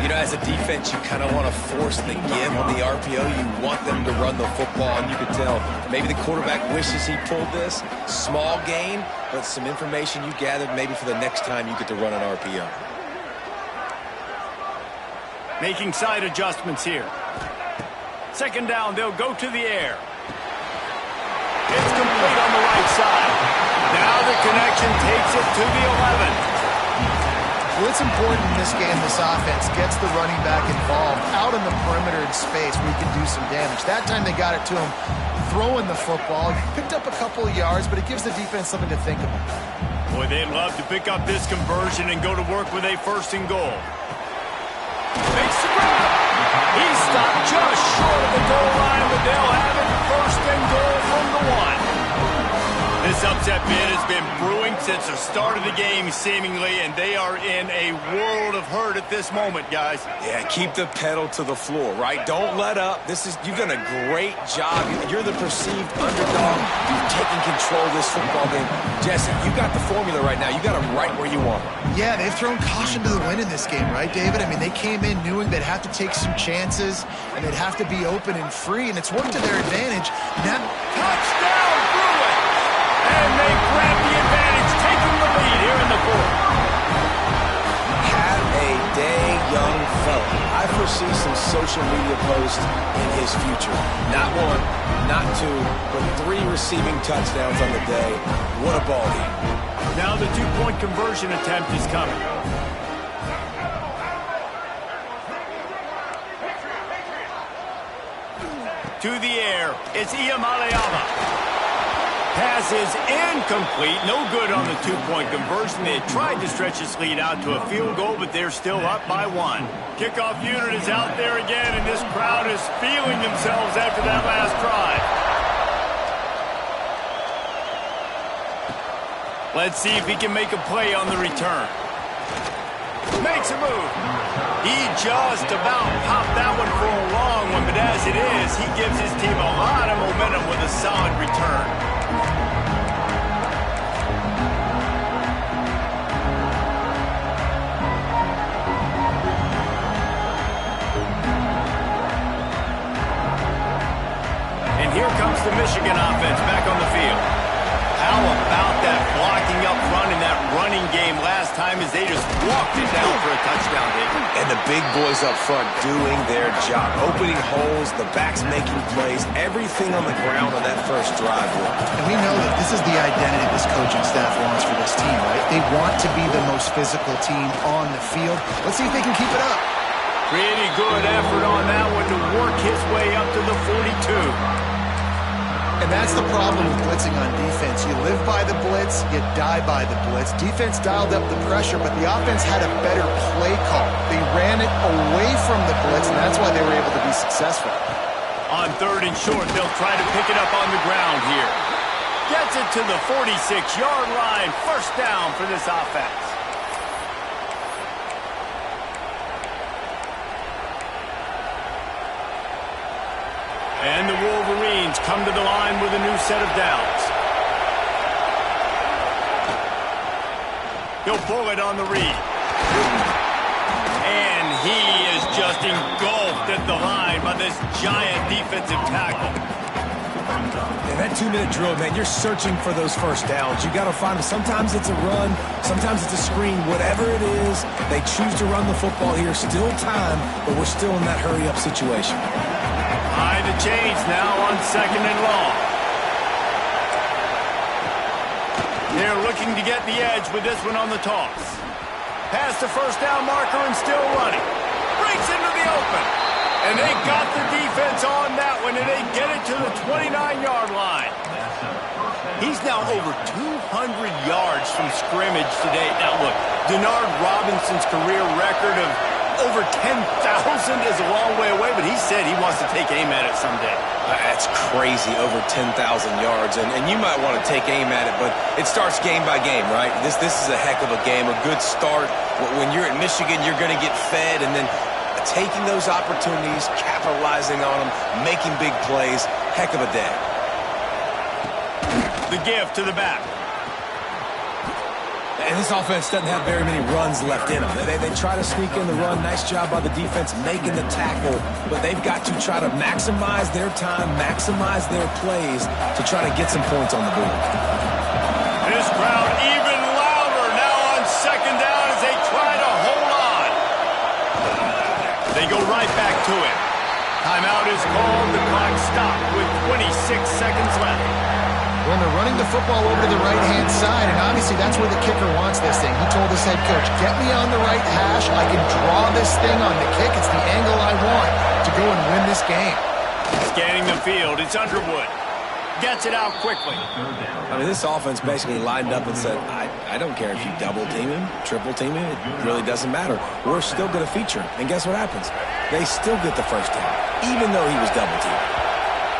You know, as a defense, you kind of want to force the give on the RPO. You want them to run the football, and you can tell maybe the quarterback wishes he pulled this. Small gain, but some information you gathered maybe for the next time you get to run an RPO. Making side adjustments here. Second down, they'll go to the air. It's complete on the right side. Now the connection takes it to the 11. Well, it's important in this game, this offense gets the running back involved out on the perimeter in space where he can do some damage. That time they got it to him throwing the football. He picked up a couple of yards, but it gives the defense something to think about. Boy, they'd love to pick up this conversion and go to work with a first and goal. Makes the grab. He's stopped just short of the goal line, but they'll have it first and goal from the 1. This upset bid has been brewing since the start of the game, seemingly, and they are in a world of hurt at this moment, guys. Yeah, keep the pedal to the floor, right? Don't let up. You've done a great job. You're the perceived underdog. You've taken control of this football game. Jesse, you got the formula right now. You got them right where you want them. Yeah, they've thrown caution to the wind in this game, right, David? I mean, they came in knowing they'd have to take some chances, and they'd have to be open and free, and it's worked to their advantage. Now, touchdown, Bruins! And they grab the advantage, taking the lead here in the 4th. Have a day, young fella. I foresee some social media posts in his future. Not 1, not 2, but 3 receiving touchdowns on the day. What a ball game. Now the 2-point conversion attempt is coming. To the air, it's Ncaa26. Pass is incomplete. No good on the 2-point conversion. They tried to stretch this lead out to a field goal, but they're still up by 1. Kickoff unit is out there again, and this crowd is feeling themselves after that last drive. Let's see if he can make a play on the return. Makes a move. He just about popped that one for a long one, but as it is, he gives his team a lot of momentum with a solid return. And here comes the Michigan offense back on the field. How about that blocking up front in that running game last time as they just walked it down for a touchdown, David? And the big boys up front doing their job. Opening holes, the backs making plays, everything on the ground on that first drive. And we know that this is the identity this coaching staff wants for this team, right? They want to be the most physical team on the field. Let's see if they can keep it up. Pretty good effort on that one to work his way up to the 42. And that's the problem with blitzing on defense. You live by the blitz, you die by the blitz. Defense dialed up the pressure, but the offense had a better play call. They ran it away from the blitz, and that's why they were able to be successful. On 3rd and short, they'll try to pick it up on the ground here. Gets it to the 46-yard line. First down for this offense. And the Wolverines come to the line with a new set of downs. He'll pull it on the read. And he is just engulfed at the line by this giant defensive tackle. Yeah, that 2-minute drill, man, you're searching for those first downs. You got to find them. Sometimes it's a run, sometimes it's a screen. Whatever it is, they choose to run the football here. Still time, but we're still in that hurry-up situation. High to change now on 2nd and long. They're looking to get the edge with this one on the toss. Past the first down marker and still running. Breaks into the open. And they got the defense on that one, and they get it to the 29-yard line. He's now over 200 yards from scrimmage today. Now, look, Denard Robinson's career record of over 10,000 is a long way away, but he said he wants to take aim at it someday. That's crazy, over 10,000 yards, and you might want to take aim at it, but it starts game by game, right? This is a heck of a game, a good start. When you're at Michigan, you're going to get fed, and then taking those opportunities, capitalizing on them, making big plays, heck of a day. The give to the back. And this offense doesn't have very many runs left in them. They try to sneak in the run. Nice job by the defense making the tackle. But they've got to try to maximize their time, maximize their plays to try to get some points on the board. This crowd even louder now on second down as they try to hold on. They go right back to it. Timeout is called. The clock stopped with 26 seconds left. When they're running the football over to the right-hand side, and obviously that's where the kicker wants this thing. He told his head coach, get me on the right hash. I can draw this thing on the kick. It's the angle I want to go and win this game. Scanning the field, it's Underwood. Gets it out quickly. I mean, this offense basically lined up and said, I don't care if you double team him, triple team him. It really doesn't matter. We're still going to feature him. And guess what happens? They still get the first down, even though he was double teamed.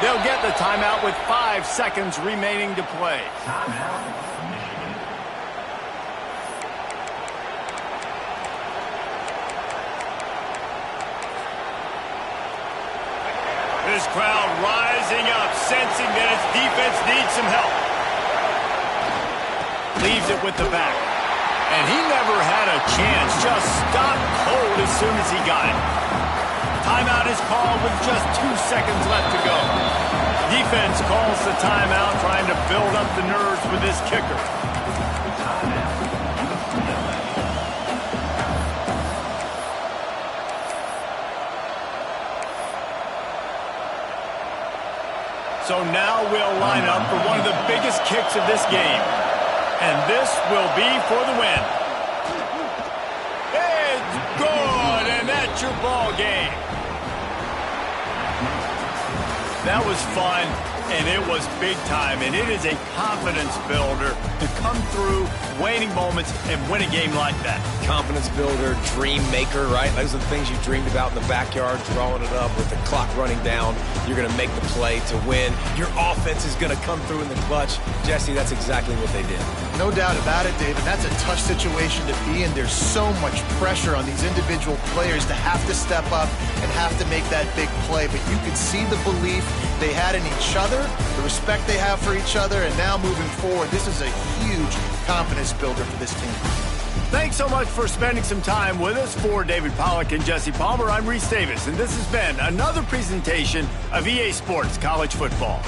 They'll get the timeout with 5 seconds remaining to play. This crowd rising up, sensing that its defense needs some help. Leaves it with the back. And he never had a chance, just stopped cold as soon as he got it. Timeout is called with just 2 seconds left to go. Defense calls the timeout, trying to build up the nerves with this kicker. So now we'll line up for one of the biggest kicks of this game. And this will be for the win. It's good, and that's your ball game. That was fun, and it was big time, and it is a confidence builder to come through waning moments and win a game like that. Confidence builder, dream maker, right? Those are the things you dreamed about in the backyard, drawing it up with the clock running down. You're going to make the play to win. Your offense is going to come through in the clutch. Jesse, that's exactly what they did. No doubt about it, David. That's a tough situation to be in. There's so much pressure on these individual players to have to step up and have to make that big play. But you could see the belief they had in each other, the respect they have for each other, and now moving forward, this is a huge confidence builder for this team. Thanks so much for spending some time with us. For David Pollack and Jesse Palmer, I'm Reese Davis, and this has been another presentation of EA Sports College Football.